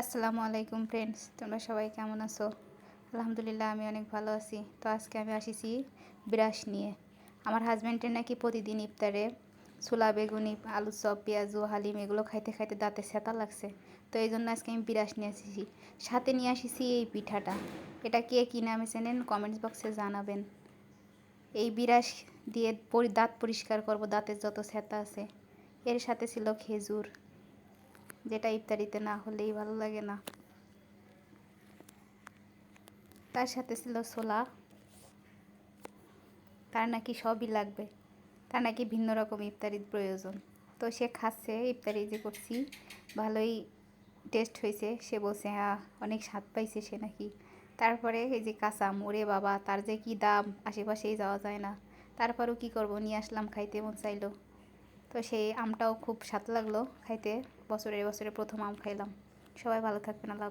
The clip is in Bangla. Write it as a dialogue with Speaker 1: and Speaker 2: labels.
Speaker 1: আসসালামু আলাইকুম ফ্রেন্ডস, তোমরা সবাই কেমন আছো? আলহামদুলিল্লাহ আমি অনেক ভালো আছি। তো আজকে আমি আসিছি বিরাস নিয়ে। আমার হাজব্যান্ডের নাকি প্রতিদিন ইফতারে ছোলা বেগুনি আলুর চপ পেঁয়াজু হালিম এগুলো খাইতে খাইতে দাঁতে ছ্যাঁতা লাগছে। তো এই জন্য আজকে আমি বিরাস নিয়ে এসেছি, সাথে নিয়ে আসিছি এই পিঠাটা। এটা কে কী নামে চেনেন কমেন্টস বক্সে জানাবেন। এই বিরাস দিয়ে দাঁত পরিষ্কার করব, দাঁতের যত ছ্যাঁতা আছে। এর সাথে ছিল খেজুর, যেটা ইফতারিতে না হলেই ভালো লাগে না। তার সাথে ছিল ছোলা, তার নাকি সবই লাগবে, তার নাকি ভিন্ন রকম ইফতারির প্রয়োজন। তো সে খাচ্ছে, ইফতারি যে করছি ভালোই টেস্ট হয়েছে, সে বলছে হ্যাঁ অনেক স্বাদ পাইছে সে নাকি। তারপরে এই যে কাঁচা আম, ওরে বাবা তার যে কি দাম, আশেপাশেই যাওয়া যায় না। তারপরেও কি করব, নিয়ে আসলাম, খাইতে মন চাইলো। তো সেই আমটাও খুব স্বাদ লাগলো খাইতে, বছরে বছরে প্রথম আম খাইলাম। সবাই ভালো থাকবেন, আল্লাহ।